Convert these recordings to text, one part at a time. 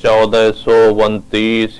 1429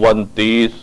29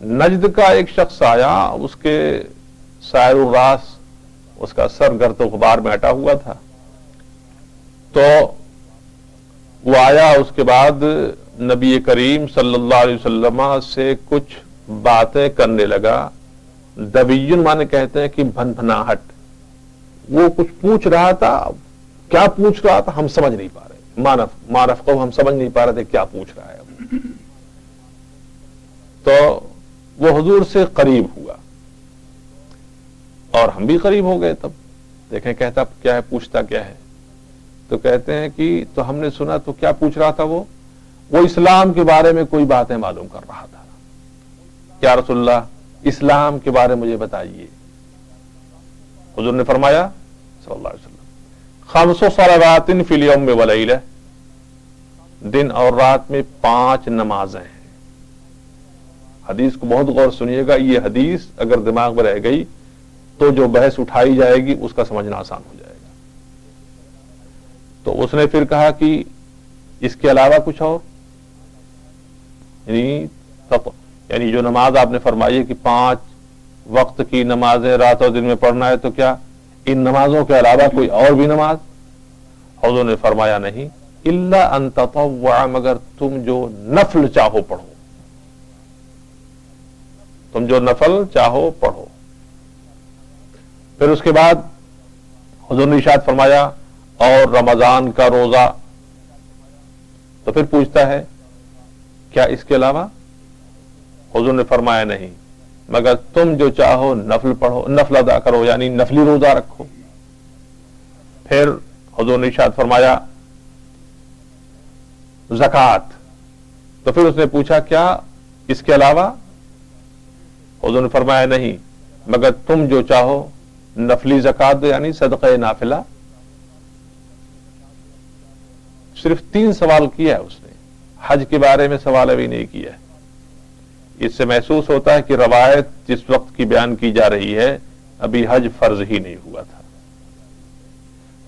نجد کا ایک شخص آیا، اس کے سائر الراس، اس کا سر گرد و غبار میں اٹا ہوا تھا، تو وہ آیا، اس کے بعد نبی کریم صلی اللہ علیہ وسلم سے کچھ باتیں کرنے لگا. دبیون مانے کہتے ہیں کہ بھن بھناہٹ، وہ کچھ پوچھ رہا تھا. کیا پوچھ رہا تھا ہم سمجھ نہیں پا رہے، معرف کو ہم سمجھ نہیں پا رہے تھے کیا پوچھ رہا ہے. تو وہ حضور سے قریب ہوا اور ہم بھی قریب ہو گئے. تب دیکھیں کہتا کیا ہے، پوچھتا کیا ہے. تو کہتے ہیں کہ تو ہم نے سنا، تو کیا پوچھ رہا تھا وہ اسلام کے بارے میں کوئی باتیں معلوم کر رہا تھا. یا رسول اللہ اسلام کے بارے مجھے بتائیے. حضور نے فرمایا صلی اللہ علیہ وسلم، 5 صلوات فی الیوم واللیلہ، دن اور رات میں 5 نمازیں ہیں. حدیث کو بہت غور سنیے گا، یہ حدیث اگر دماغ میں رہ گئی تو جو بحث اٹھائی جائے گی اس کا سمجھنا آسان ہو جائے گا. تو اس نے پھر کہا کہ اس کے علاوہ کچھ اور، یعنی جو نماز آپ نے فرمائی ہے کہ 5 وقت کی نمازیں رات اور دن میں پڑھنا ہے، تو کیا ان نمازوں کے علاوہ کوئی اور بھی نماز؟ حضور نے فرمایا نہیں، الا ان تطوع، مگر تم جو نفل چاہو پڑھو، تم جو نفل چاہو پڑھو. پھر اس کے بعد حضور نے ارشاد فرمایا اور رمضان کا روزہ. تو پھر پوچھتا ہے کیا اس کے علاوہ؟ حضور نے فرمایا نہیں، مگر تم جو چاہو نفل پڑھو، نفل ادا کرو، یعنی نفلی روزہ رکھو. پھر حضور نے ارشاد فرمایا زکوٰۃ. تو پھر اس نے پوچھا کیا اس کے علاوہ؟ حضور نے فرمایا نہیں، مگر تم جو چاہو نفلی زکوٰۃ، یعنی صدقہ نافلہ. صرف 3 سوال کیا ہے اس نے، حج کے بارے میں سوال ابھی نہیں کیا ہے. اس سے محسوس ہوتا ہے کہ روایت جس وقت کی بیان کی جا رہی ہے ابھی حج فرض ہی نہیں ہوا تھا.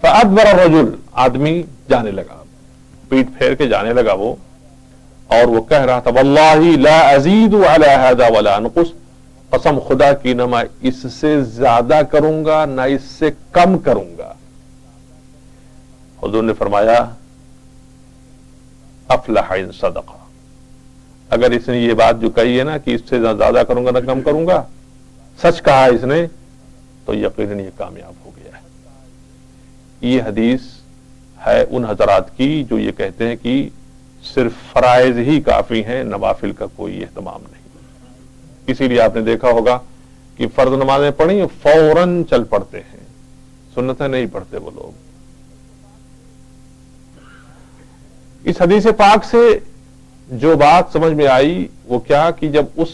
فأدبر الرجل، آدمی جانے لگا، پیٹ پھیر کے جانے لگا وہ، اور وہ کہہ رہا تھا واللہ لا ازید علی ھذا ولا انقص، قسم خدا کی نہ میں اس سے زیادہ کروں گا نہ اس سے کم کروں گا. حضور نے فرمایا افلح ان صدقہ، اگر اس نے یہ بات جو کہی ہے نا کہ اس سے نہ زیادہ کروں گا نہ کم کروں گا، سچ کہا اس نے، تو یقیناً یہ کامیاب ہو گیا ہے. یہ حدیث ہے ان حضرات کی جو یہ کہتے ہیں کہ صرف فرائض ہی کافی ہیں، نوافل کا کوئی اہتمام نہیں. اسی لیے آپ نے دیکھا ہوگا کہ فرض نمازیں پڑھی فوراً چل پڑتے ہیں، سنتیں نہیں پڑھتے وہ لوگ. اس حدیث پاک سے جو بات سمجھ میں آئی وہ کیا کہ جب اس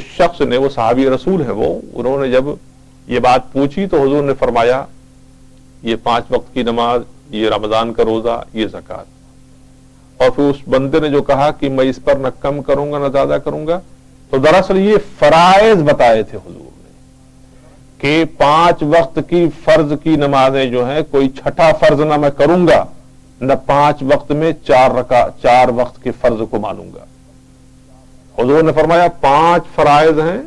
شخص نے، وہ صحابی رسول ہے، انہوں نے جب یہ بات پوچھی تو حضور نے فرمایا یہ 5 وقت کی نماز، یہ رمضان کا روزہ، یہ زکوٰۃ. اور پھر اس بندے نے جو کہا کہ میں اس پر نہ کم کروں گا نہ زیادہ کروں گا، تو دراصل یہ فرائض بتائے تھے حضور نے کہ 5 وقت کی فرض کی نمازیں جو ہیں کوئی چھٹا فرض نہ میں کروں گا، نہ 5 وقت میں 4 وقت کے فرض کو مانوں گا. حضور نے فرمایا 5 فرائض ہیں،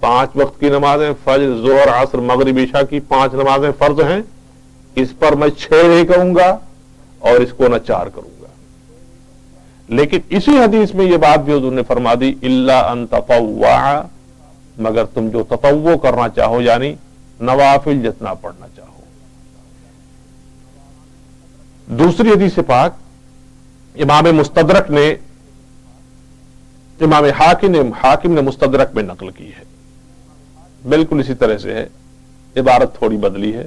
5 وقت کی نمازیں، فجر، ظہر، عصر، مغرب، عشاء کی 5 نمازیں فرض ہیں، اس پر میں 6 نہیں کروں گا اور اس کو نہ 4 کروں گا. لیکن اسی حدیث میں یہ بات بھی حضور نے فرما دی الا ان تطوع، مگر تم جو تطوع کرنا چاہو، یعنی نوافل جتنا پڑھنا چاہو. دوسری حدیث پاک امام مستدرک نے، امام حاکم نے مستدرک میں نقل کی ہے، بالکل اسی طرح سے ہے، عبارت تھوڑی بدلی ہے.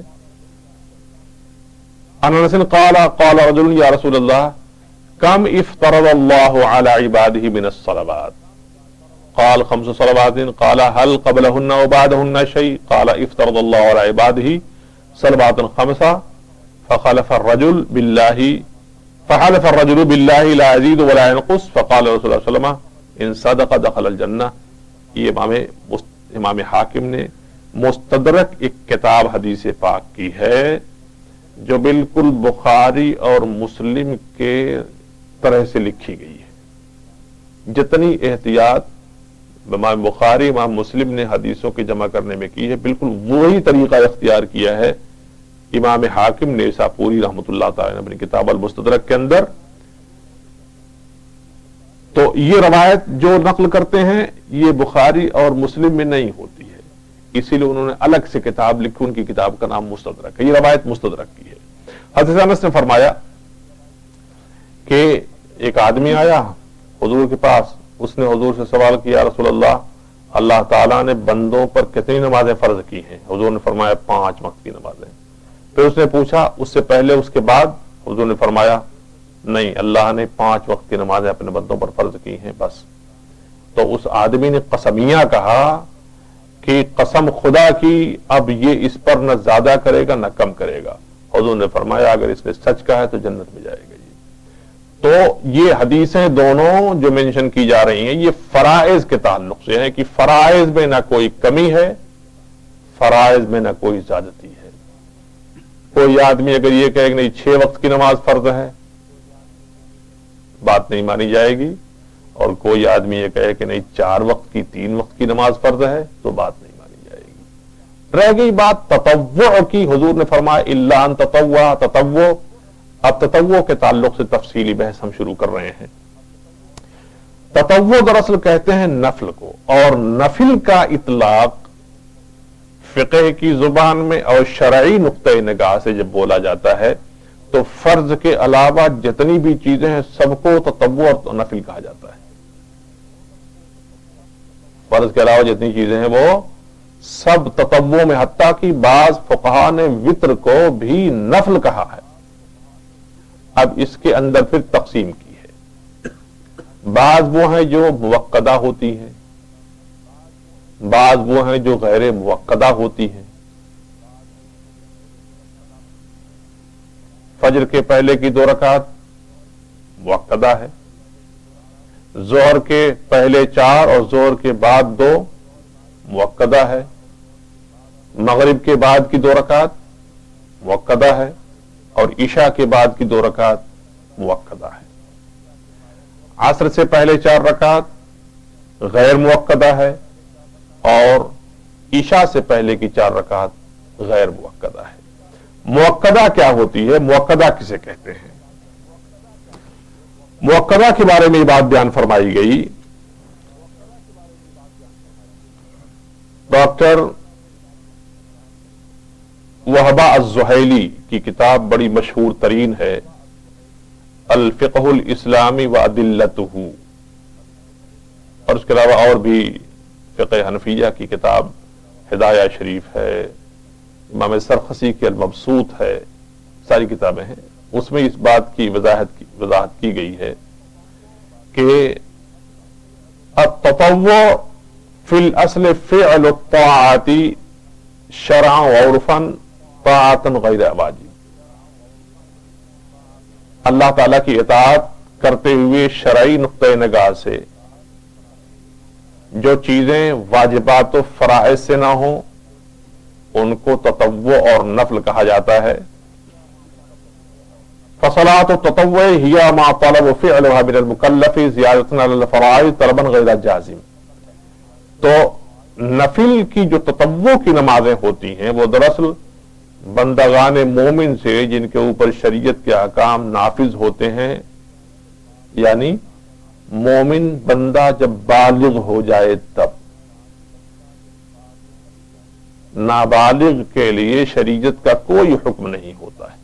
عن انس قال رجل یا رسول اللہ کم افترض اللہ علی عباده من الصلوات؟ قال 5 صلوات. قال هل قبلهن وبعدهن شيء؟ قال افترض الله على عباده صلوات 5 فحلف الرجل بالله لا يزيد ولا ينقص. فقال رسول اللہ صلی اللہ علیہ وسلم ان صدق دخل الجنہ. یہ امام حاکم نے مستدرک ایک کتاب حدیث پاک کی ہے جو بالکل بخاری اور مسلم کے طرح سے لکھی گئی ہے. جتنی احتیاط امام بخاری امام مسلم نے حدیثوں کے جمع کرنے میں کی ہے، بالکل وہی طریقہ اختیار کیا ہے امام حاکم نے نیسابوری رحمۃ اللہ تعالی نے اپنی کتاب المستدرک کے اندر۔ تو یہ روایت جو نقل کرتے ہیں یہ بخاری اور مسلم میں نہیں ہوتی ہے، اسی لیے انہوں نے الگ سے کتاب لکھی، ان کی کتاب کا نام مستدرک ہے، یہ روایت مستدرک کی ہے۔ حضرت انس نے فرمایا کہ ایک آدمی آیا حضور کے پاس، اس نے حضور سے سوال کیا، رسول اللہ، اللہ تعالیٰ نے بندوں پر کتنی نمازیں فرض کی ہیں؟ حضور نے فرمایا 5 وقت کی نمازیں۔ پھر اس نے پوچھا اس سے پہلے اس کے بعد؟ حضور نے فرمایا نہیں، اللہ نے 5 وقت کی نمازیں اپنے بندوں پر فرض کی ہیں بس۔ تو اس آدمی نے قسمیہ کہا کہ قسم خدا کی اب یہ اس پر نہ زیادہ کرے گا نہ کم کرے گا۔ حضور نے فرمایا اگر اس نے سچ کہا ہے تو جنت میں جائے گا۔ تو یہ حدیثیں دونوں جو مینشن کی جا رہی ہیں یہ فرائض کے تعلق سے ہیں کہ فرائض میں نہ کوئی کمی ہے، فرائض میں نہ کوئی زیادتی ہے۔ کوئی آدمی اگر یہ کہے کہ نہیں 6 وقت کی نماز فرض ہے، بات نہیں مانی جائے گی، اور کوئی آدمی یہ کہے کہ نہیں 4 وقت کی 3 وقت کی نماز فرض ہے تو بات نہیں مانی جائے گی۔ رہ گئی بات تطوع کی، حضور نے فرمایا الا ان تطوع، تطوع۔ اب تطوع کے تعلق سے تفصیلی بحث ہم شروع کر رہے ہیں۔ تطوع دراصل کہتے ہیں نفل کو، اور نفل کا اطلاق فقہ کی زبان میں اور شرعی نقطۂ نگاہ سے جب بولا جاتا ہے تو فرض کے علاوہ جتنی بھی چیزیں ہیں سب کو تطوع اور نفل کہا جاتا ہے۔ فرض کے علاوہ جتنی چیزیں ہیں وہ سب تطوع میں، حتیٰ کہ بعض فقہا نے وطر کو بھی نفل کہا ہے۔ اب اس کے اندر پھر تقسیم کی ہے، بعض وہ ہیں جو موقدہ ہوتی ہیں، بعض وہ ہیں جو غیر موقدہ ہوتی ہیں۔ فجر کے پہلے کی 2 رکعت موقدہ ہے، ظہر کے پہلے 4 اور ظہر کے بعد 2 موقدہ ہے، مغرب کے بعد کی 2 رکعت موقدہ ہے، اور عشاء کے بعد کی 2 رکعت موقدہ ہے۔ عصر سے پہلے 4 رکعت غیر موقدہ ہے، اور عشاء سے پہلے کی 4 رکعت غیر موقدہ ہے۔ موقدہ کیا ہوتی ہے؟ موقدہ کسے کہتے ہیں؟ موقدہ کے بارے میں یہ بات بیان فرمائی گئی۔ ڈاکٹر وہبہ الزہیلی کی کتاب بڑی مشہور ترین ہے، الفقہ الاسلامی وادلتہ، اور اس کے علاوہ اور بھی فقہ حنفیہ کی کتاب ہدایہ شریف ہے، امام سرخسی کی المبسوط ہے، ساری کتابیں ہیں۔ اس میں اس بات کی وضاحت کی گئی ہے کہ التطوع فی الاصل فعل الطاعات شرعا وعرفا طاعتا غیر واجب۔ اللہ تعالیٰ کی اطاعت کرتے ہوئے شرعی نقطۂ نگاہ سے جو چیزیں واجبات و فرائض سے نہ ہوں ان کو تطوع اور نفل کہا جاتا ہے۔ فصلاۃ التطوع ہی ما طلب فعلها من المکلف زیادۃ علی الفرائض طلبا غیر جازم۔ تو نفل کی جو تطوع کی نمازیں ہوتی ہیں وہ دراصل بندگان مومن سے جن کے اوپر شریعت کے احکام نافذ ہوتے ہیں، یعنی مومن بندہ جب بالغ ہو جائے تب، نابالغ کے لیے شریعت کا کوئی حکم نہیں ہوتا ہے۔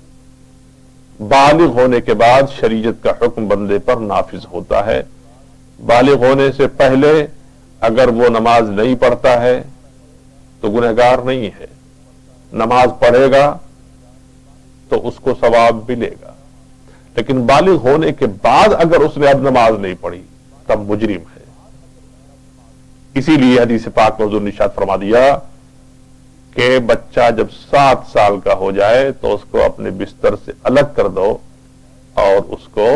بالغ ہونے کے بعد شریعت کا حکم بندے پر نافذ ہوتا ہے۔ بالغ ہونے سے پہلے اگر وہ نماز نہیں پڑھتا ہے تو گنہگار نہیں ہے، نماز پڑھے گا تو اس کو ثواب ملے گا، لیکن بالغ ہونے کے بعد اگر اس نے اب نماز نہیں پڑھی تب مجرم ہے۔ اسی لیے حدیث پاک میں حضور نے ارشاد فرما دیا کہ بچہ جب 7 سال کا ہو جائے تو اس کو اپنے بستر سے الگ کر دو اور اس کو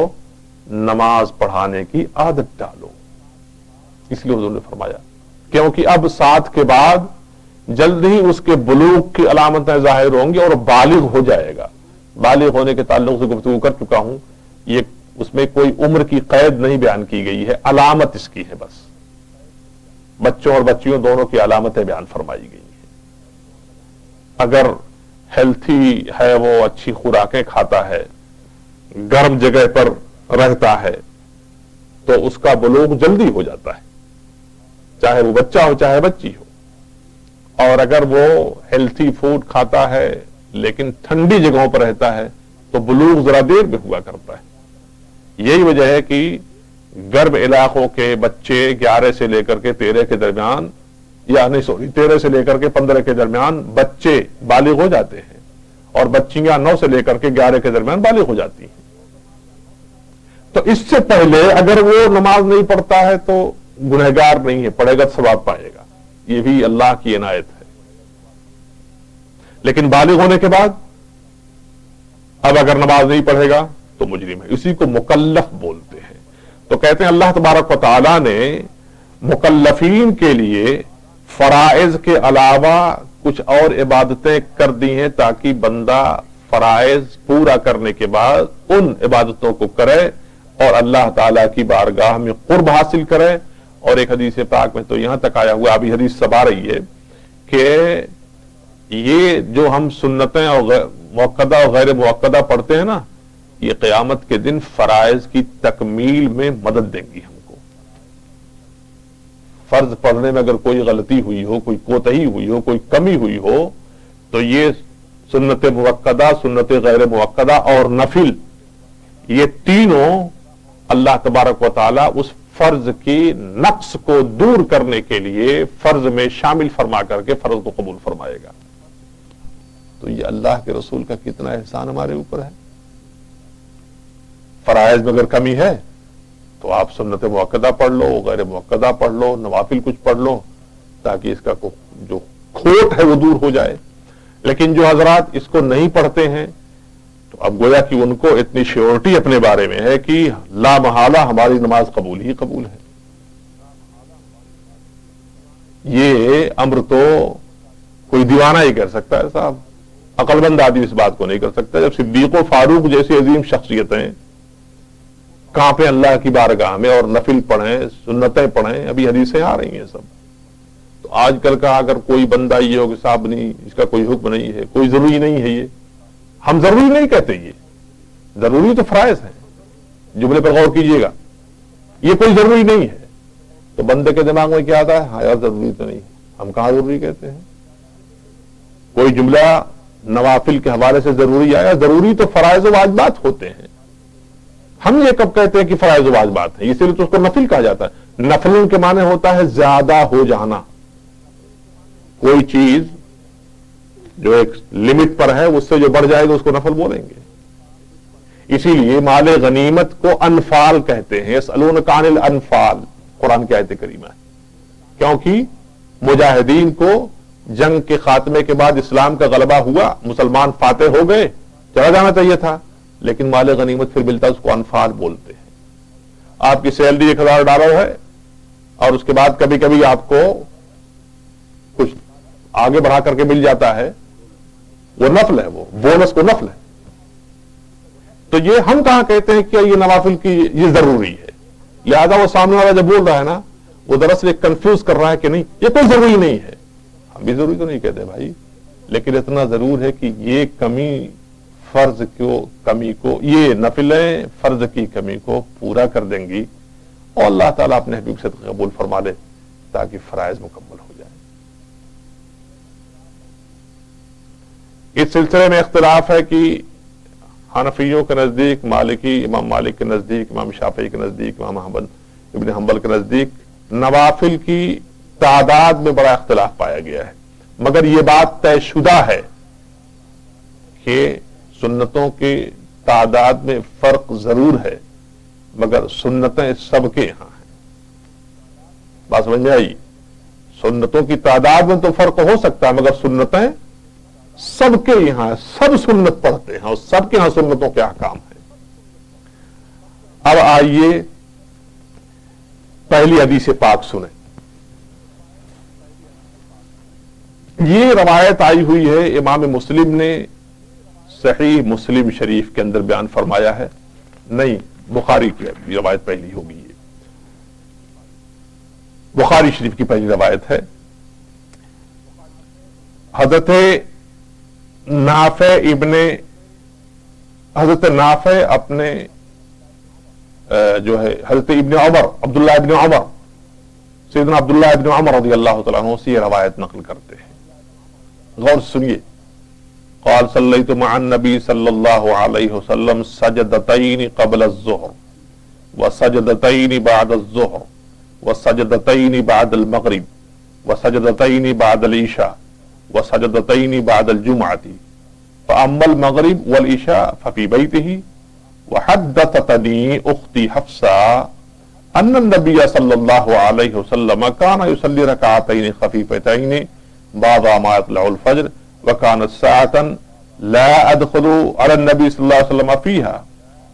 نماز پڑھانے کی عادت ڈالو۔ اس لیے حضور نے فرمایا کیونکہ اب 7 کے بعد جلد ہی اس کے بلوغ کی علامتیں ظاہر ہوں گی اور بالغ ہو جائے گا۔ بالغ ہونے کے تعلق سے گفتگو کر چکا ہوں، یہ اس میں کوئی عمر کی قید نہیں بیان کی گئی ہے، علامت اس کی ہے بس بچوں اور بچیوں دونوں کی علامتیں بیان فرمائی گئی ہیں۔ اگر ہیلتھی ہے، وہ اچھی خوراکیں کھاتا ہے، گرم جگہ پر رہتا ہے، تو اس کا بلوغ جلدی ہو جاتا ہے، چاہے وہ بچہ ہو چاہے بچی ہو۔ اور اگر وہ ہیلتھی فوڈ کھاتا ہے لیکن ٹھنڈی جگہوں پر رہتا ہے تو بلوغ ذرا دیر میں ہوا کرتا ہے۔ یہی وجہ ہے کہ گرم علاقوں کے بچے 11 سے لے کر کے 13 کے درمیان، یا نہیں سوری 13 سے لے کر کے 15 کے درمیان بچے بالغ ہو جاتے ہیں، اور بچیاں 9 سے لے کر کے 11 کے درمیان بالغ ہو جاتی ہیں۔ تو اس سے پہلے اگر وہ نماز نہیں پڑھتا ہے تو گنہگار نہیں ہے، پڑھے گا تو ثواب پائے گا، یہ بھی اللہ کی عنایت ہے۔ لیکن بالغ ہونے کے بعد اب اگر نماز نہیں پڑھے گا تو مجرم ہے، اسی کو مکلف بولتے ہیں۔ تو کہتے ہیں اللہ تبارک و تعالی نے مکلفین کے لیے فرائض کے علاوہ کچھ اور عبادتیں کر دی ہیں تاکہ بندہ فرائض پورا کرنے کے بعد ان عبادتوں کو کرے اور اللہ تعالی کی بارگاہ میں قرب حاصل کرے۔ اور ایک حدیث پاک میں تو یہاں تک آیا ہوا، ابھی حدیث سب آ رہی ہے کہ یہ جو ہم سنتیں اور موقدہ اور غیر موقدہ پڑھتے ہیں نا، یہ قیامت کے دن فرائض کی تکمیل میں مدد دیں گی ہم کو۔ فرض پڑھنے میں اگر کوئی غلطی ہوئی ہو، کوئی کوتہی ہوئی ہو، کوئی کمی ہوئی ہو، تو یہ سنت موقدہ، سنت غیر موقدہ اور نفل، یہ تینوں اللہ تبارک و تعالی اس فرض کی نقص کو دور کرنے کے لیے فرض میں شامل فرما کر کے فرض کو قبول فرمائے گا۔ تو یہ اللہ کے رسول کا کتنا احسان ہمارے اوپر ہے۔ فرائض میں اگر کمی ہے تو آپ سنت موقدہ پڑھ لو، غیر موقدہ پڑھ لو، نوافل کچھ پڑھ لو، تاکہ اس کا جو کھوٹ ہے وہ دور ہو جائے۔ لیکن جو حضرات اس کو نہیں پڑھتے ہیں تو اب گویا کہ ان کو اتنی شیورٹی اپنے بارے میں ہے کہ لا محالہ ہماری نماز قبول ہی قبول ہے۔ یہ امر تو کوئی دیوانہ ہی کر سکتا ہے صاحب، عقل مند آدمی اس بات کو نہیں کر سکتا۔ جب صدیق و فاروق جیسی عظیم شخصیتیں کانپیں اللہ کی بارگاہ میں اور نفل پڑھیں، سنتیں پڑھیں، ابھی حدیثیں آ رہی ہیں سب، تو آج کل کا اگر کوئی بندہ یہ ہو کہ صاحب نہیں، اس کا کوئی حکم نہیں ہے، کوئی ضروری نہیں ہے، یہ ہم ضروری نہیں کہتے، یہ ضروری تو فرائض ہیں، جملے پر غور کیجئے گا، یہ کوئی ضروری نہیں ہے۔ تو بندے کے دماغ میں کیا آتا ہے؟ ہاں یار ضروری تو نہیں، ہم کہاں ضروری کہتے ہیں؟ کوئی جملہ نوافل کے حوالے سے ضروری آیا، ضروری تو فرائض و واجبات ہوتے ہیں۔ ہم یہ کب کہتے ہیں کہ فرائض و واجبات ہیں؟ اسی لیے تو اس کو نفل کہا جاتا ہے۔ نفل کے معنی ہوتا ہے زیادہ ہو جانا، کوئی چیز جو ایک لمٹ پر ہے اس سے جو بڑھ جائے گا اس کو نفل بولیں گے۔ اسی لیے مال غنیمت کو انفال کہتے ہیں، یسألونک عن الانفال، قرآن کی آیت کریمہ ہے، کیونکہ مجاہدین کو جنگ کے خاتمے کے بعد اسلام کا غلبہ ہوا، مسلمان فاتح ہو گئے، چلا جانا چاہیے تھا، لیکن مال غنیمت پھر ملتا، اس کو انفال بولتے ہیں۔ آپ کی سیلری $1000 ہے اور اس کے بعد کبھی کبھی آپ کو کچھ آگے بڑھا کر کے مل جاتا ہے، وہ نفل ہے، وہ بونس کو نفل ہے۔ تو یہ ہم کہاں کہتے ہیں کہ یہ نوافل کی یہ ضروری ہے، لہذا وہ سامنے والا جب بول رہا ہے نا، وہ دراصل ایک کنفیوز کر رہا ہے کہ نہیں یہ کوئی ضروری نہیں ہے۔ ہم بھی ضروری تو نہیں کہتے بھائی، لیکن اتنا ضرور ہے کہ یہ کمی فرض کمی کو، یہ نفلیں فرض کی کمی کو پورا کر دیں گی، اور اللہ تعالیٰ اپنے حبیب سے قبول فرما لے تاکہ فرائض مکمل ہو جائے۔ اس سلسلے میں اختلاف ہے کہ حنفیوں کے نزدیک، مالکی امام مالک کے نزدیک، امام شافعی کے نزدیک، امام احمد ابن حنبل کے نزدیک نوافل کی تعداد میں بڑا اختلاف پایا گیا ہے، مگر یہ بات طے شدہ ہے کہ سنتوں کی تعداد میں فرق ضرور ہے، مگر سنتیں سب کے یہاں ہیں۔ بات سمجھ میں آئی؟ سنتوں کی تعداد میں تو فرق ہو سکتا ہے، مگر سنتیں سب کے یہاں، سب سنت پڑھتے ہیں اور سب کے یہاں سنتوں کے احکام ہیں۔ اب آئیے پہلی حدیث پاک سنیں۔ یہ روایت آئی ہوئی ہے، امام مسلم نے صحیح مسلم شریف کے اندر بیان فرمایا ہے، نہیں بخاری کی روایت پہلی ہوگی۔ بخاری شریف کی پہلی روایت ہے. حضرت نافع اپنے جو ہے حضرت ابن عمر عبداللہ ابن عمر سیدنا عبداللہ ابن عمر رضی اللہ تعالیٰ عنہ سے یہ روایت نقل کرتے ہیں. غور سے سنیے. قال صلیت مع النبی صلی اللہ علیہ وسلم سجدتین قبل الظہر وسجدتین بعد الظہر وسجدتین بعد المغرب وسجدتین بعد العشاء وسجدتین بعد الجمعة فأما المغرب والعشاء ففي بيته. وحدثتني اختي حفصة ان النبي صلى الله عليه وسلم كان يصلي ركعتين خفيفتين بعد ما يطلع الفجر وكانت ساعة لا ادخل على النبي صلى الله عليه وسلم فيها.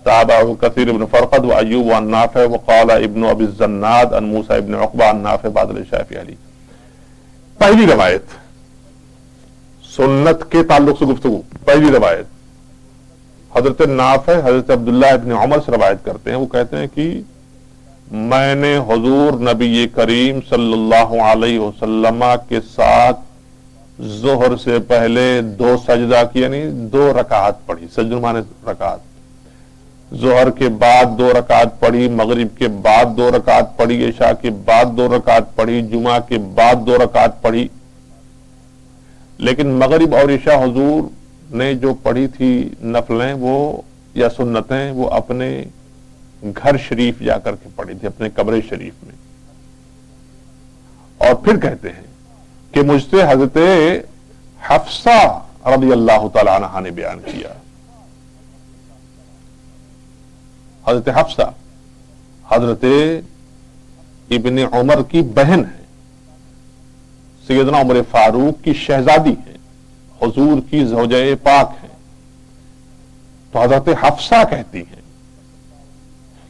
تابعه كثير بن فرقد وايوب عن نافع وقال ابن ابي الزناد عن موسى بن عقبة عن نافع بعد العشاء في اهله. پہلی روایت سنت کے تعلق سے گفتگو. پہلی روایت حضرت نافع حضرت عبداللہ ابن عمر سے روایت کرتے ہیں. وہ کہتے ہیں کہ میں نے حضور نبی کریم صلی اللہ علیہ وسلم کے ساتھ ظہر سے پہلے 2 سجدہ کی یعنی 2 رکعت پڑھی. سجدہ مانے رکعت. ظہر کے بعد 2 رکعت پڑھی, مغرب کے بعد 2 رکعت پڑھی, عشاء کے بعد 2 رکعت پڑھی, جمعہ کے بعد 2 رکعت پڑھی. لیکن مغرب اور عشاء حضور نے جو پڑھی تھی نفلیں وہ یا سنتیں وہ اپنے گھر شریف جا کر کے پڑھی تھی, اپنے قبر شریف میں. اور پھر کہتے ہیں کہ مجھ سے حضرت حفصہ رضی اللہ تعالی عنہا نے بیان کیا. حضرت حفصہ حضرت ابن عمر کی بہن ہے, سیدنا عمر فاروق کی شہزادی ہیں, حضور کی زوجہ پاک ہیں. تو حضرت حفصہ کہتی ہیں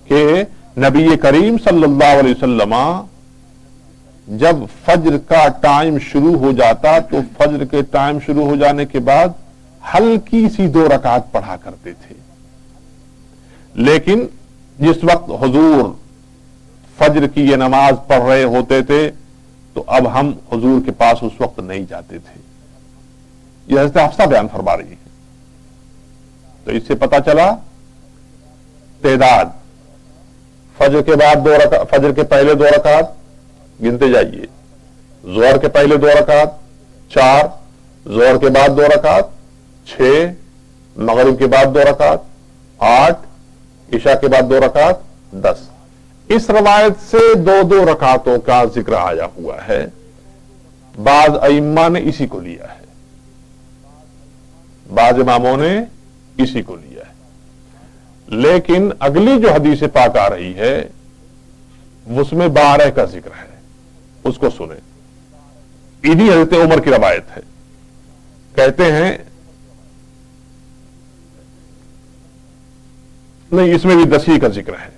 کہ نبی کریم صلی اللہ علیہ وسلم جب فجر کا ٹائم شروع ہو جاتا تو فجر کے ٹائم شروع ہو جانے کے بعد ہلکی سی 2 رکعت پڑھا کرتے تھے. لیکن جس وقت حضور فجر کی یہ نماز پڑھ رہے ہوتے تھے تو اب ہم حضور کے پاس اس وقت نہیں جاتے تھے. یہ حضرت حفصہ بیان فرما رہی ہے. تو اس سے پتا چلا تعداد فجر کے بعد 2 رکعت, فجر کے پہلے 2 رکعت گنتے جائیے, ظہر کے پہلے 2 رکعت 4, ظہر کے بعد 2 رکعت 6, مغرب کے بعد 2 رکعت 8, عشاء کے بعد 2 رکعت 10. اس روایت سے 2 رکعتوں کا ذکر آیا ہوا ہے. بعض ائمہ نے اسی کو لیا ہے, بعض اماموں نے اسی کو لیا ہے. لیکن اگلی جو حدیث پاک آ رہی ہے اس میں 12 کا ذکر ہے, اس کو سنیں. انہی حضرت عمر کی روایت ہے. کہتے ہیں نہیں, اس میں بھی 10 کا ذکر ہے.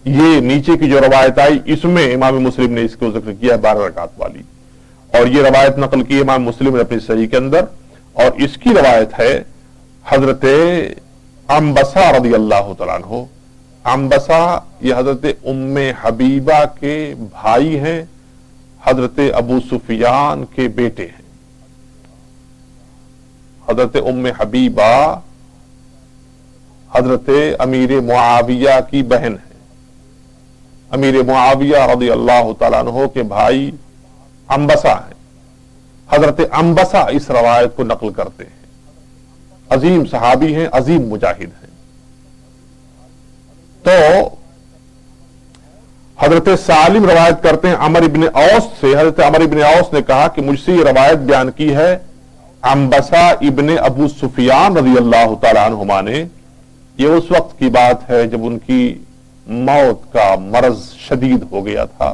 یہ نیچے کی جو روایت آئی اس میں امام مسلم نے اس کو ذکر کیا ہے 12 رکعت والی, اور یہ روایت نقل کی امام مسلم نے اپنی صحیح کے اندر. اور اس کی روایت ہے حضرت عنبسہ رضی اللہ تعالیٰ عنہ. عنبسہ یہ حضرت ام حبیبہ کے بھائی ہیں, حضرت ابو سفیان کے بیٹے ہیں. حضرت ام حبیبہ حضرت امیر معاویہ کی بہن ہے. امیر معاویہ رضی اللہ تعالیٰ عنہ کے بھائی عنبسہ ہیں. حضرت عنبسہ اس روایت کو نقل کرتے ہیں. عظیم صحابی ہیں, عظیم مجاہد ہیں. تو حضرت سالم روایت کرتے ہیں عمر ابن اوس سے. حضرت عمر ابن اوس نے کہا کہ مجھ سے یہ روایت بیان کی ہے عنبسہ ابن ابو سفیان رضی اللہ تعالیٰ عنہما نے. یہ اس وقت کی بات ہے جب ان کی موت کا مرض شدید ہو گیا تھا,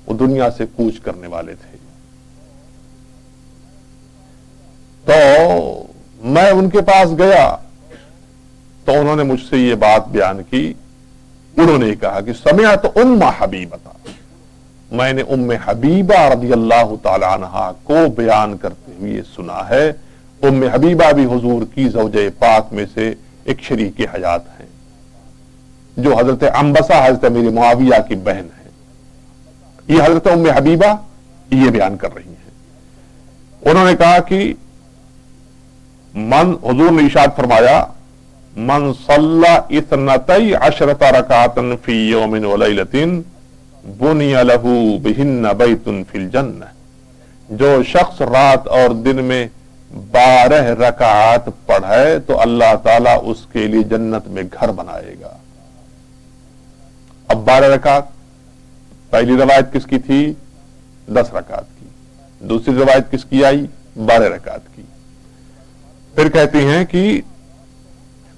وہ دنیا سے کوچ کرنے والے تھے. تو میں ان کے پاس گیا تو انہوں نے مجھ سے یہ بات بیان کی. انہوں نے کہا کہ سمعت ام حبیبہ, میں نے ام حبیبہ رضی اللہ تعالی عنہا کو بیان کرتے ہوئے سنا ہے. ام حبیبہ بھی حضور کی زوجہ پاک میں سے ایک شریک حیات ہیں, جو حضرت عنبسہ حضرت امیر معاویہ کی بہن ہے. یہ حضرت ام حبیبہ یہ بیان کر رہی ہیں. انہوں نے کہا کہ حضور نے ارشاد فرمایا من صلی اثنتئی عشرۃ رکعۃ فی یوم ولیلۃ بنی لہ بہن بیت فی الجنہ. جو شخص رات اور دن میں 12 رکعات پڑھے تو اللہ تعالیٰ اس کے لیے جنت میں گھر بنائے گا. اب 12 رکعات، پہلی روایت کس کی تھی؟ 10 رکعات کی. دوسری روایت کس کی آئی؟ 12 رکعات کی. پھر کہتی ہیں کہ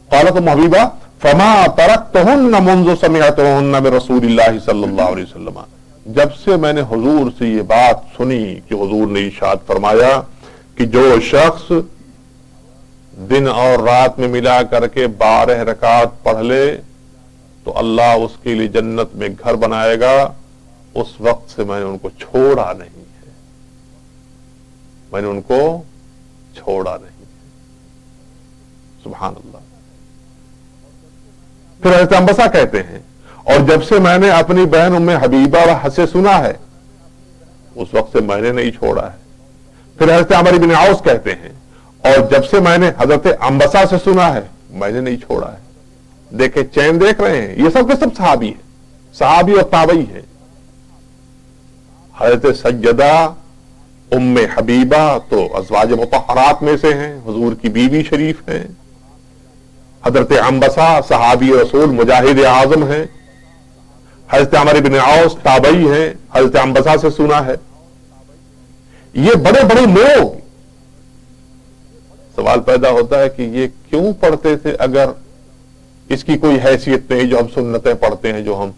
قالت ام حبیبہ فما ترکتہن منذ سمعتہن برسول اللہ صلی اللہ علیہ وسلم. جب سے میں نے حضور سے یہ بات سنی کہ حضور نے ارشاد فرمایا کہ جو شخص دن اور رات میں ملا کر کے 12 رکعات پڑھ لے تو اللہ اس کے لیے جنت میں گھر بنائے گا، اس وقت سے میں نے ان کو چھوڑا نہیں ہے. میں نے ان کو چھوڑا نہیں. سبحان اللہ. پھر حضرت انبسا کہتے ہیں اور جب سے میں نے اپنی بہن ام حبیبہ سے سنا ہے اس وقت سے میں نے نہیں چھوڑا ہے. پھر حضرت عمر بن عوص کہتے ہیں اور جب سے میں نے حضرت انبسا سے سنا ہے میں نے نہیں چھوڑا ہے. دیکھیں چین دیکھ رہے ہیں، یہ سب کے سب صحابی ہیں، صحابی اور تابعی ہیں. حضرت سیدہ ام حبیبہ تو ازواج مطہرات میں سے ہیں، حضور کی بیوی شریف ہیں. حضرت انبسا صحابی رسول مجاہد اعظم ہیں. حضرت عمر بن عوص تابعی ہیں، حضرت انبسا سے سنا ہے. یہ بڑے بڑے لوگ. سوال پیدا ہوتا ہے کہ یہ کیوں پڑھتے تھے اگر اس کی کوئی حیثیت نہیں؟ جو ہم سنتیں پڑھتے ہیں، جو ہم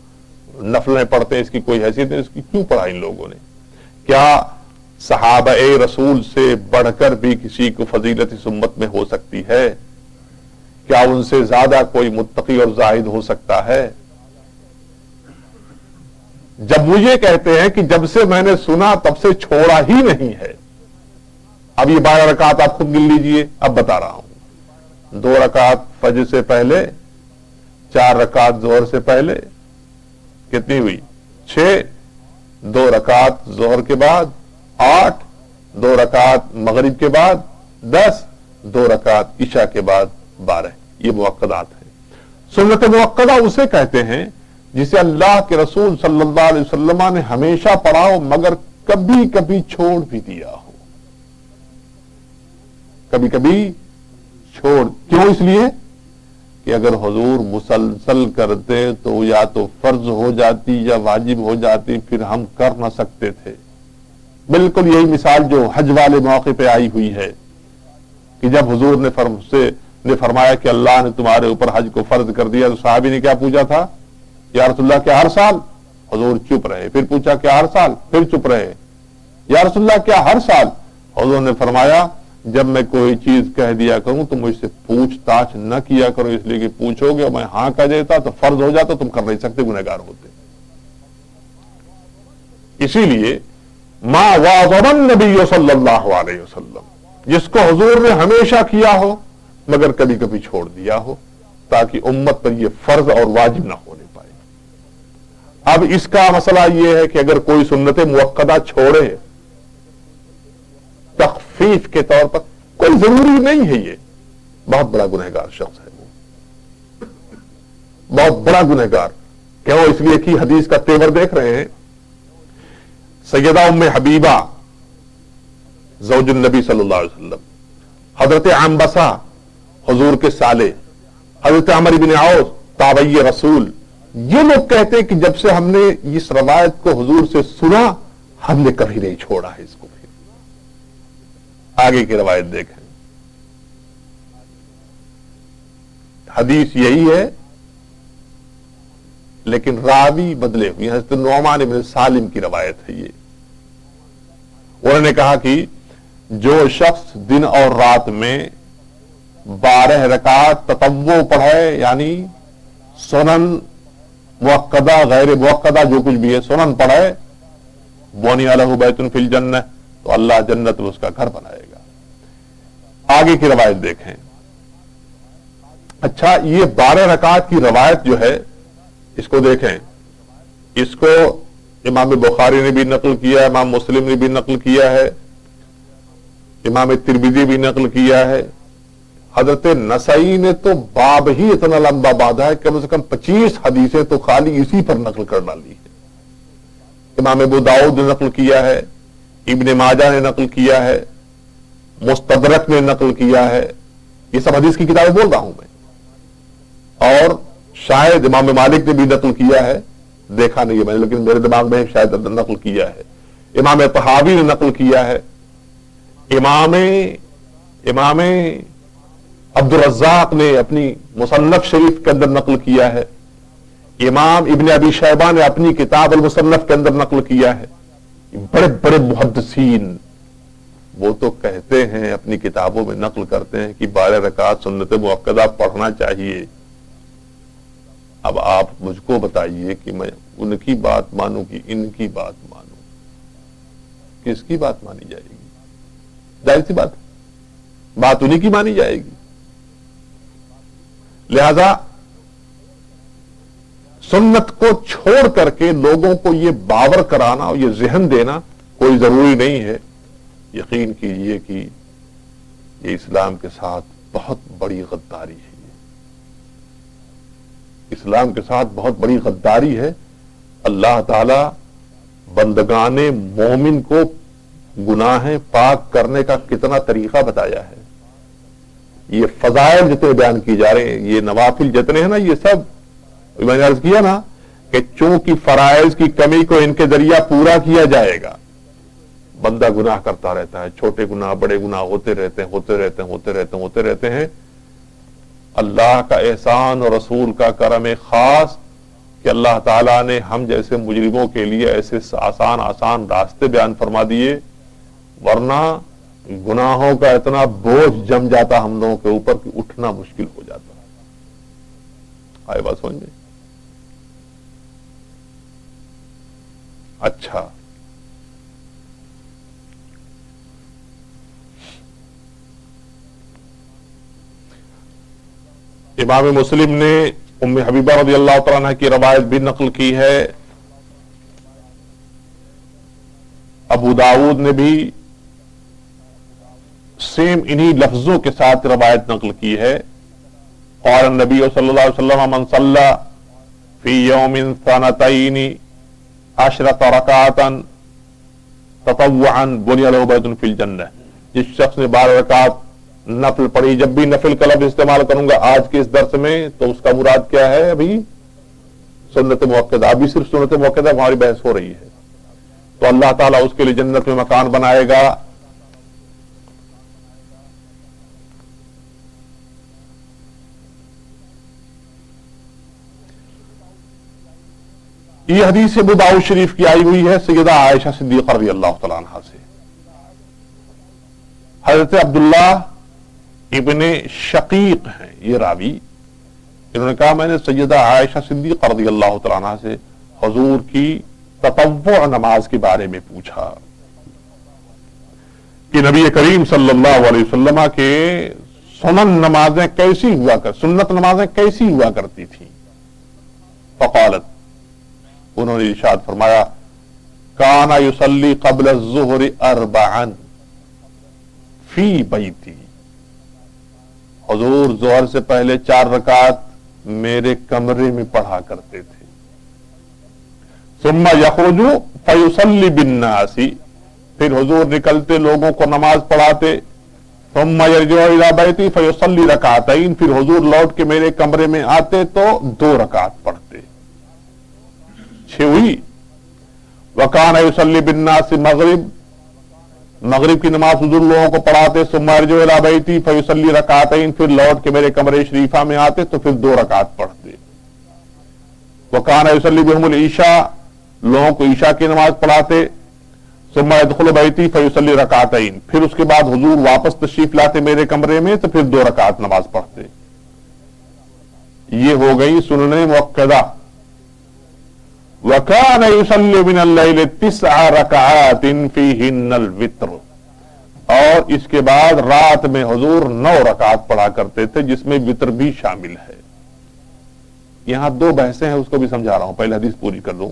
نفلیں پڑھتے ہیں، اس کی کوئی حیثیت نہیں، اس کی کیوں پڑھا ان لوگوں نے؟ کیا صحابہ رسول سے بڑھ کر بھی کسی کو فضیلت اس امت میں ہو سکتی ہے؟ کیا ان سے زیادہ کوئی متقی اور زاہد ہو سکتا ہے؟ جب مجھے کہتے ہیں کہ جب سے میں نے سنا تب سے چھوڑا ہی نہیں ہے. اب یہ 12 رکعات آپ خود گن لیجئے. اب بتا رہا ہوں. 2 رکعات فجر سے پہلے، 4 رکعات ظہر سے پہلے، کتنی ہوئی؟ 6. 2 رکعات ظہر کے بعد 8. 2 رکعات مغرب کے بعد 10. 2 رکعات عشاء کے بعد 12. یہ موقدات ہیں. سنت موقدہ اسے کہتے ہیں جسے اللہ کے رسول صلی اللہ علیہ وسلم نے ہمیشہ پڑھا ہو مگر کبھی کبھی چھوڑ بھی دیا ہو. کبھی کبھی چھوڑ. کیوں؟ اس لیے کہ اگر حضور مسلسل کرتے تو یا تو فرض ہو جاتی یا واجب ہو جاتی، پھر ہم کر نہ سکتے تھے. بالکل یہی مثال جو حج والے موقع پہ آئی ہوئی ہے کہ جب حضور نے فرمایا کہ اللہ نے تمہارے اوپر حج کو فرض کر دیا تو صحابی نے کیا پوچھا تھا؟ یا رسول اللہ کیا ہر سال؟ حضور چپ رہے. پھر پوچھا کیا ہر سال؟ پھر چپ رہے. یا رسول اللہ کیا ہر سال؟ حضور نے فرمایا جب میں کوئی چیز کہہ دیا کروں تو مجھ سے پوچھ تاچھ نہ کیا کرو، اس لیے کہ پوچھو گے اور میں ہاں کہہ دیتا تو فرض ہو جاتا، تم کر نہیں سکتے، گنہگار ہوتے. اسی لیے ما واظب النبی صلی اللہ علیہ وسلم، جس کو حضور نے ہمیشہ کیا ہو مگر کبھی کبھی چھوڑ دیا ہو تاکہ امت پر یہ فرض اور واجب نہ ہونے پائے. اب اس کا مسئلہ یہ ہے کہ اگر کوئی سنت موقدہ چھوڑے تخفیف کے طور پر، کوئی ضروری نہیں ہے، یہ بہت بڑا گنہگار شخص ہے، وہ بہت بڑا گنہگار. کیوں؟ اس لیے کہ حدیث کا تیور دیکھ رہے ہیں. سیدہ ام حبیبہ زوج النبی صلی اللہ علیہ وسلم، حضرت انبسا حضور کے سالے، حضرت عمر بن عوص تابعی رسول، یہ لوگ کہتے ہیں کہ جب سے ہم نے اس روایت کو حضور سے سنا ہم نے کبھی نہیں چھوڑا ہے اس کو. پھر آگے کی روایت دیکھیں. حدیث یہی ہے لیکن راوی بدلے ہوئے. حضرت نعمان بن سالم کی روایت ہے یہ. انہوں نے کہا کہ جو شخص دن اور رات میں 12 رکعات تطوع پڑھے، یعنی سنن موقدہ غیر موقدہ جو کچھ بھی ہے سنن پڑھے، بنی لہ بیت فی الجنہ، تو اللہ جنت میں اس کا گھر بنائے گا. آگے کی روایت دیکھیں. اچھا، یہ 12 رکعات کی روایت جو ہے اس کو دیکھیں، اس کو امام بخاری نے بھی نقل کیا ہے، امام مسلم نے بھی نقل کیا ہے، امام ترمذی بھی نقل کیا ہے، حضرت نسائی نے تو باب ہی اتنا لمبا باندھا ہے، کم سے کم 25 حدیثیں تو خالی اسی پر نقل کر ڈالی ہے۔ امام ابو داؤد نے نقل کیا ہے، ابن ماجہ نے نقل کیا ہے، مستدرک نے نقل کیا ہے، یہ سب حدیث کی کتابیں بول رہا ہوں میں، اور شاید امام مالک نے بھی نقل کیا ہے، دیکھا نہیں ہے میں نے لیکن میرے دماغ میں شاید نقل کیا ہے، امام طحاوی نے نقل کیا ہے، امام عبد الرزاق نے اپنی مصنف شریف کے اندر نقل کیا ہے، امام ابن ابی شیبہ نے اپنی کتاب المصنف کے اندر نقل کیا ہے۔ بڑے بڑے محدثین وہ تو کہتے ہیں، اپنی کتابوں میں نقل کرتے ہیں کہ 12 رکعت سنت مؤکدہ پڑھنا چاہیے۔ اب آپ مجھ کو بتائیے کہ میں ان کی بات مانوں کہ ان کی بات مانوں، کس کی بات مانی جائے گی؟ ظاہر سی بات انہی کی مانی جائے گی۔ لہذا سنت کو چھوڑ کر کے لوگوں کو یہ باور کرانا اور یہ ذہن دینا کوئی ضروری نہیں ہے۔ یقین کیجئے کہ یہ اسلام کے ساتھ بہت بڑی غداری ہے، اسلام کے ساتھ بہت بڑی غداری ہے۔ اللہ تعالی بندگان مومن کو گناہیں پاک کرنے کا کتنا طریقہ بتایا ہے۔ یہ فضائل جتنے بیان کی جا رہے ہیں، یہ نوافل جتنے ہیں نا، یہ سب میں نے عرض کیا نا کہ چونکہ فرائض کی کمی کو ان کے ذریعہ پورا کیا جائے گا، بندہ گناہ کرتا رہتا ہے، چھوٹے گناہ بڑے گناہ ہوتے رہتے ہیں۔ اللہ کا احسان اور رسول کا کرم خاص کہ اللہ تعالیٰ نے ہم جیسے مجرموں کے لیے ایسے آسان راستے بیان فرما دیے، ورنہ گناہوں کا اتنا بوجھ جم جاتا ہم لوگوں کے اوپر کہ اٹھنا مشکل ہو جاتا۔ آئے بات سمجھ میں؟ اچھا، امام مسلم نے ام حبیبہ رضی اللہ تعالیٰ عنہ کی روایت بھی نقل کی ہے، ابو داؤد نے بھی سیم انہی لفظوں کے ساتھ روایت نقل کی ہے۔ قال النبی صلی اللہ علیہ وسلم من صلی فی یوم ثنتین 10 رکعتا تطوعا بنی له بیت فی الجنہ، جس شخص نے 12 رکعت نفل پڑھی، جب بھی نفل کا لفظ استعمال کروں گا آج کے اس درس میں تو اس کا مراد کیا ہے؟ ابھی سنت مؤکدہ، ابھی صرف سنت مؤکدہ ہماری بحث ہو رہی ہے، تو اللہ تعالیٰ اس کے لیے جنت میں مکان بنائے گا۔ یہ حدیث ابو داؤد شریف کی آئی ہوئی ہے سیدہ عائشہ صدیقہ رضی اللہ تعالیٰ عنہا سے۔ حضرت عبداللہ ابن شقیق ہیں یہ راوی، انہوں نے کہا میں نے سیدہ عائشہ صدیقہ رضی اللہ تعالیٰ عنہا سے حضور کی تطوع نماز کے بارے میں پوچھا کہ نبی کریم صلی اللہ علیہ وسلم کے سنن نمازیں کیسی سنت نمازیں کیسی ہوا کرتی تھیں؟ فقالت، انہوں نے ارشاد فرمایا کان یصلی قبل الظہر 4 فی بیتی، حضور ظہر سے پہلے 4 رکعت میرے کمرے میں پڑھا کرتے تھے۔ ثم یخرج فیصلی بالناس، پھر حضور نکلتے لوگوں کو نماز پڑھاتے۔ ثم یرجع الی بیتی فیصلی رکعتین، پھر حضور لوٹ کے میرے کمرے میں آتے تو 2 رکعت پڑھتے۔ 6 ہوئی۔ وکان یصلی بالناس مغرب کی نماز حضور لوگوں کو پڑھاتے۔ ثم یرجع الی بیتی فیصلی رکعتین، پھر لوٹ کے میرے کمرے شریفہ میں آتے تو پھر 2 رکعت پڑھتے۔ وکان یصلی بہم العشاء، لوگوں کو عشاء کی نماز پڑھاتے۔ ثم يدخل بیتی فیصلی رکعتین، پھر اس کے بعد حضور واپس تشریف لاتے میرے کمرے میں تو پھر 2 رکعت نماز پڑھتے۔ یہ ہو گئی سنن مؤکدہ۔ وَكَانَ يُصَلِّ مِنَ اللَّيْلِ 9 رَكَعَاتٍ فِيهِنَّ الْوِتْرُ، اور اس کے بعد رات میں حضور 9 رکعت پڑھا کرتے تھے جس میں وتر بھی شامل ہے۔ یہاں 2 بحثیں ہیں، اس کو بھی سمجھا رہا ہوں، پہلے حدیث پوری کر لوں۔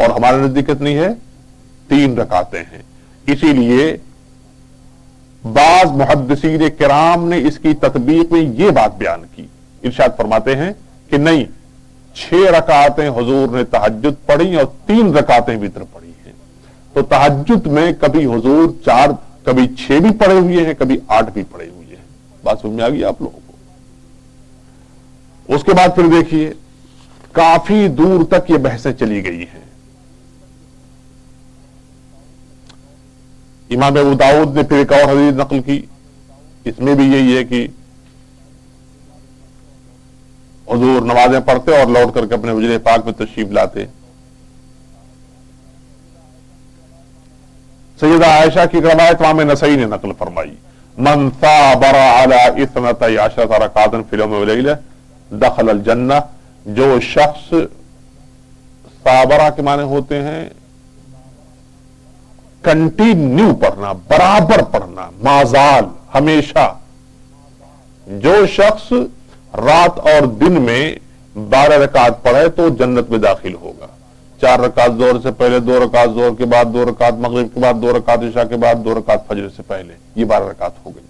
اور ہمارے نزدیک کتنی ہے؟ 3 رکعتیں ہیں. اسی لیے بعض محدثین کرام نے اس کی تطبیق میں یہ بات بیان کی. ارشاد فرماتے ہیں کہ نہیں، 6 رکعتیں حضور نے تہجد پڑھی اور 3 رکعتیں وتر پڑھی ہیں. تو تہجد میں کبھی حضور 4 کبھی 6 بھی پڑھے ہوئے ہیں، کبھی 8 بھی پڑھے ہوئے ہیں. بات سمجھ میں آ گئی آپ لوگوں کو؟ اس کے بعد پھر دیکھیے کافی دور تک یہ بحثیں چلی گئی ہیں. امام ابو داؤد نے پھر ایک اور حدیث نقل کی، اس میں بھی یہی ہے کہ حضور نمازیں پڑھتے اور لوٹ کر کے اپنے حجرے پاک میں تشریف لاتے. سیدہ عائشہ کی روایت امام نسائی نے نقل فرمائی، من ثابر علی 12 رکعۃ فی اليوم واللیلہ دخل الجنہ. جو شخص، ثابرہ کے معنی ہوتے ہیں کنٹینیو پڑھنا، برابر پڑھنا، مازال، ہمیشہ. جو شخص رات اور دن میں 12 رکعت پڑھے تو جنت میں داخل ہوگا. 4 رکعت ظہر سے پہلے، 2 رکعت ظہر کے بعد، 2 رکعت مغرب کے بعد، 2 رکعت عشاء کے بعد، 2 رکعت فجر سے پہلے، یہ 12 رکعت ہو گئی.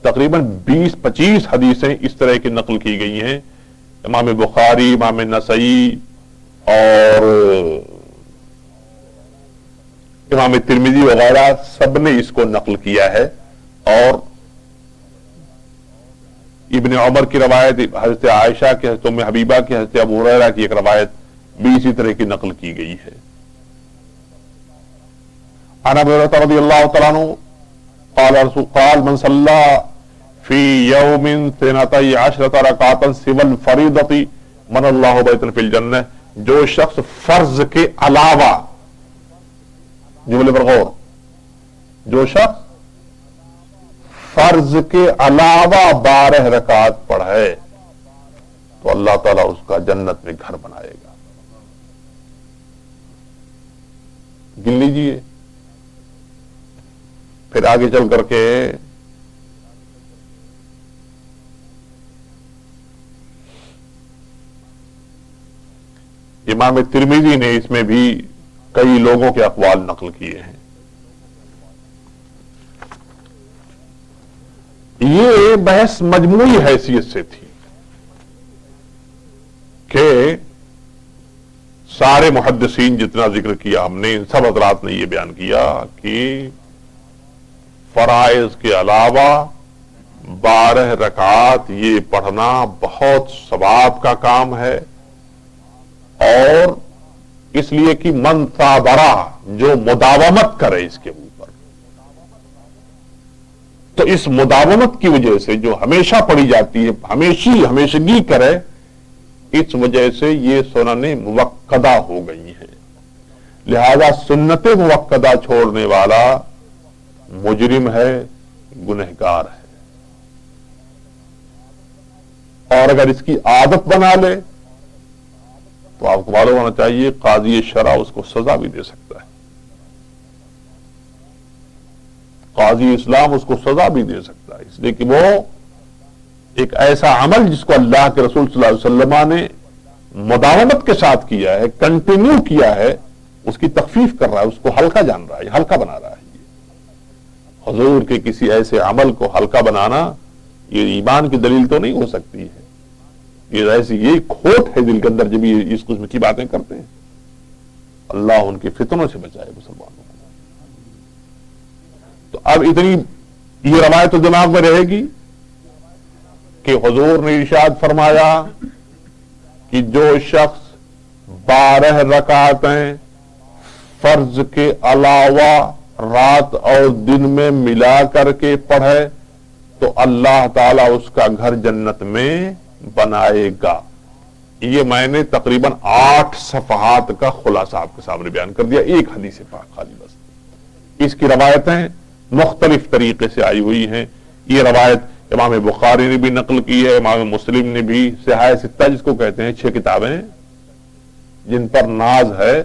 تقریباً 20-25 حدیثیں اس طرح کی نقل کی گئی ہیں. امام بخاری، امام نسائی اور امام ترمذی وغیرہ سب نے اس کو نقل کیا ہے. اور ابن عمر کی روایت، حضرت عائشہ کی، حضرت ام حبیبہ کی، حضرت ابو ہریرہ کی ایک روایت بھی اسی طرح کی نقل کی گئی ہے. عن ابی ہریرہ رضی اللہ تعالیٰ عنہ قال من صلی فی یوم 12 رکعۃ سوى الفریضۃ من اللہ بیتا فی الجنہ. جو شخص فرض کے علاوہ، جملے پر غور، جو شخص فرض کے علاوہ 12 رکعت پڑھے تو اللہ تعالیٰ اس کا جنت میں گھر بنائے گا. گن لیجیے. پھر آگے چل کر کے امام ترمذی نے اس میں بھی کئی لوگوں کے اقوال نقل کیے ہیں. یہ بحث مجموعی حیثیت سے تھی کہ سارے محدثین جتنا ذکر کیا ہم نے، ان سب حضرات نے یہ بیان کیا کہ فرائض کے علاوہ 12 رکعات یہ پڑھنا بہت ثواب کا کام ہے. اور اس لیے کہ من ثابرہ، جو مداومت کرے اس کے اوپر، تو اس مداومت کی وجہ سے جو ہمیشہ پڑھی جاتی ہے، ہمیشگی کرے، اس وجہ سے یہ سنن موقدہ ہو گئی ہے. لہذا سنت موقدہ چھوڑنے والا مجرم ہے، گنہگار ہے. اور اگر اس کی عادت بنا لے تو آپ کو معلوم ہونا چاہیے قاضی شرع اس کو سزا بھی دے سکتا ہے. قاضی اسلام اس کو سزا بھی دے سکتا ہے، اس لیے کہ وہ ایک ایسا عمل جس کو اللہ کے رسول صلی اللہ علیہ وسلم نے مداومت کے ساتھ کیا ہے، کنٹینیو کیا ہے، اس کی تخفیف کر رہا ہے، اس کو ہلکا جان رہا ہے، ہلکا بنا رہا ہے. حضور کے کسی ایسے عمل کو ہلکا بنانا یہ ایمان کی دلیل تو نہیں ہو سکتی ہے. یہ کھوٹ ہے دل کے اندر جب یہ اس قسم کی باتیں کرتے ہیں. اللہ ان کے فتنوں سے بچائے مسلمانوں کو. تو اب اتنی یہ روایت تو دماغ میں رہے گی کہ حضور نے ارشاد فرمایا کہ جو شخص 12 رکعتیں فرض کے علاوہ رات اور دن میں ملا کر کے پڑھے تو اللہ تعالیٰ اس کا گھر جنت میں بنائے گا. یہ میں نے تقریباً 8 صفحات کا خلاصہ آپ کے سامنے بیان کر دیا، ایک حدیث پاک خالی بس. اس کی روایتیں مختلف طریقے سے آئی ہوئی ہیں. یہ روایت امام بخاری نے بھی نقل کی ہے، امام مسلم نے بھی. صحاح ستہ جس کو کہتے ہیں 6 کتابیں جن پر ناز ہے،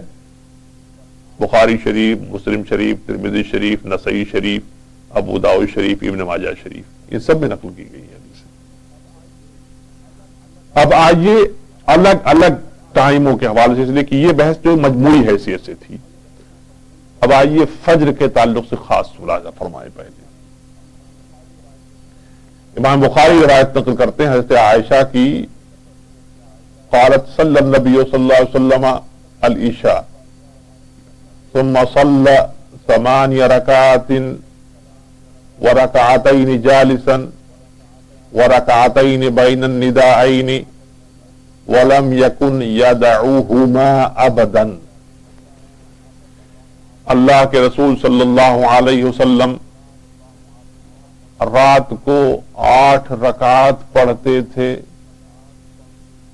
بخاری شریف، مسلم شریف، ترمذی شریف، نسائی شریف، ابو داؤد شریف، ابن ماجہ شریف، یہ سب میں نقل کی گئی ہے حدیث۔ اب آئیے الگ الگ ٹائموں کے حوالے سے، اس لیے کہ یہ بحث جو مجموعی حیثیت سے تھی، اب آئیے فجر کے تعلق سے خاص ملاحظہ فرمائے۔ پہلے امام بخاری روایت نقل کرتے ہیں حضرت عائشہ کی، قالت صلی النبی صلی اللہ علیہ وسلم العشاء ثم صلى 8 ركعات وركعتين جالسا وركعتين بين النداءين ولم يكن يدعوهما ابدا۔ اللہ کے رسول صلی اللہ علیہ وسلم رات کو 8 رکعات پڑھتے تھے۔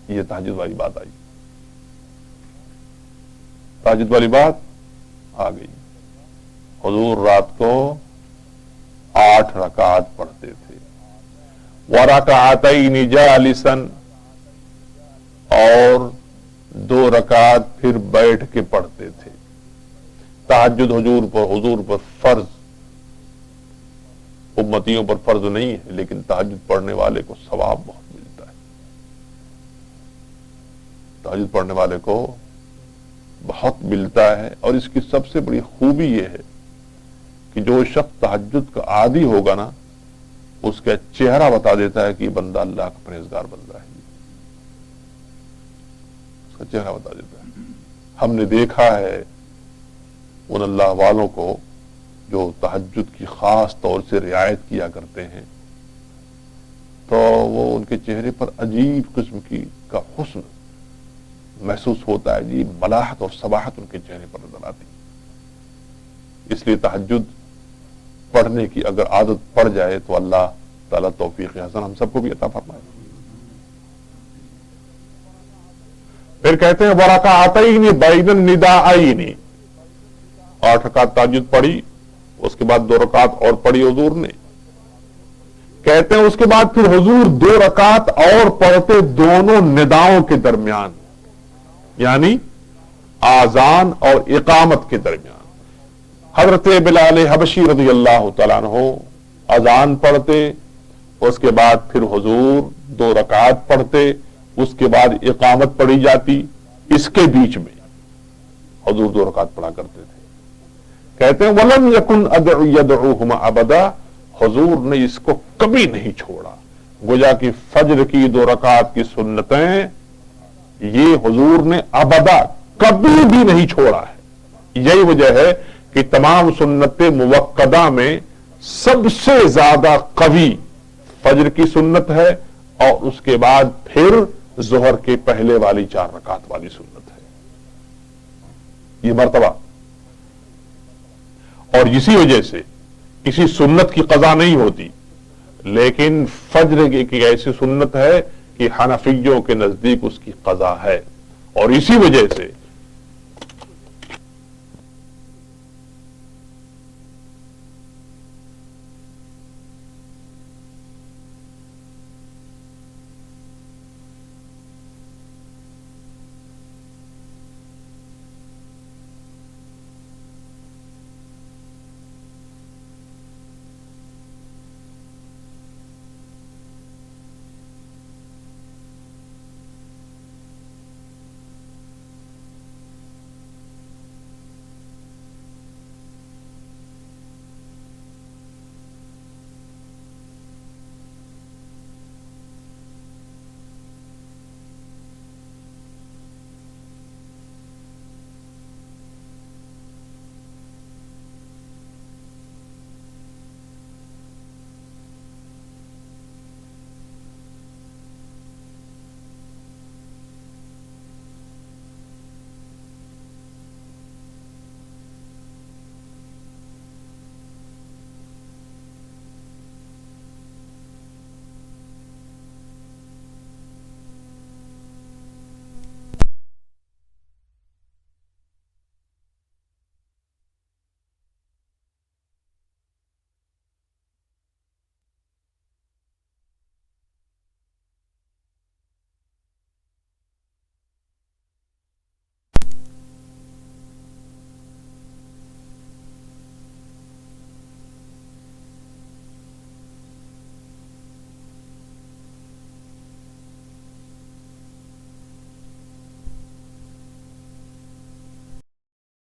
یہ تہجد والی بات آئی، تہجد والی بات آ گئی۔ حضور رات کو 8 رکعات پڑھتے تھے، وَرَكَعَتَيْنِ جَالِسًا، اور 2 رکعات پھر بیٹھ کے پڑھتے تھے۔ تہجد حضور پر فرض، امتیوں پر فرض نہیں ہے، لیکن تہجد پڑھنے والے کو ثواب بہت ملتا ہے۔ تہجد پڑھنے والے کو بہت ملتا ہے، اور اس کی سب سے بڑی خوبی یہ ہے کہ جو شخص تہجد کا عادی ہوگا نا، اس کا چہرہ بتا دیتا ہے کہ یہ بندہ اللہ کا پرہیزگار بندہ ہے، اس کا چہرہ بتا دیتا ہے۔ ہم نے دیکھا ہے ان اللہ والوں کو جو تہجد کی خاص طور سے رعایت کیا کرتے ہیں، تو وہ ان کے چہرے پر عجیب قسم کا حسن محسوس ہوتا ہے، جی ملاحت اور صباحت ان کے چہرے پر نظر آتی۔ اس لیے تہجد پڑھنے کی اگر عادت پڑ جائے تو اللہ تعالیٰ توفیق حسن ہم سب کو بھی عطا فرمائے۔ پھر کہتے ہیں وَرَكَعَتَيْنِ بَيْنَ النِّدَاءَيْنِ، 8 رکعت تہجد پڑھی، اس کے بعد 2 رکعت اور پڑھی حضور نے۔ کہتے ہیں اس کے بعد پھر حضور 2 رکعت اور پڑھتے دونوں نداؤں کے درمیان، یعنی آذان اور اقامت کے درمیان۔ حضرت بلال حبشی رضی اللہ تعالیٰ عنہ اذان پڑھتے، اس کے بعد پھر حضور 2 رکعت پڑھتے، اس کے بعد اقامت پڑھی جاتی، اس کے بیچ میں حضور 2 رکعت پڑھا کرتے تھے۔ کہتے ہیں وَلَمْ يَكُنْ يَدْعُوهُمَا أَبَدًا، حضور نے اس کو کبھی نہیں چھوڑا۔ گویا کہ فجر کی 2 رکعت کی سنتیں یہ حضور نے ابدا کبھی بھی نہیں چھوڑا ہے۔ یہی وجہ ہے کہ تمام سنت موقدہ میں سب سے زیادہ قوی فجر کی سنت ہے، اور اس کے بعد پھر ظہر کے پہلے والی 4 رکعت والی سنت ہے، یہ مرتبہ۔ اور اسی وجہ سے کسی سنت کی قضا نہیں ہوتی، لیکن فجر کی ایک ایسی سنت ہے کہ حنفیوں کے نزدیک اس کی قضا ہے، اور اسی وجہ سے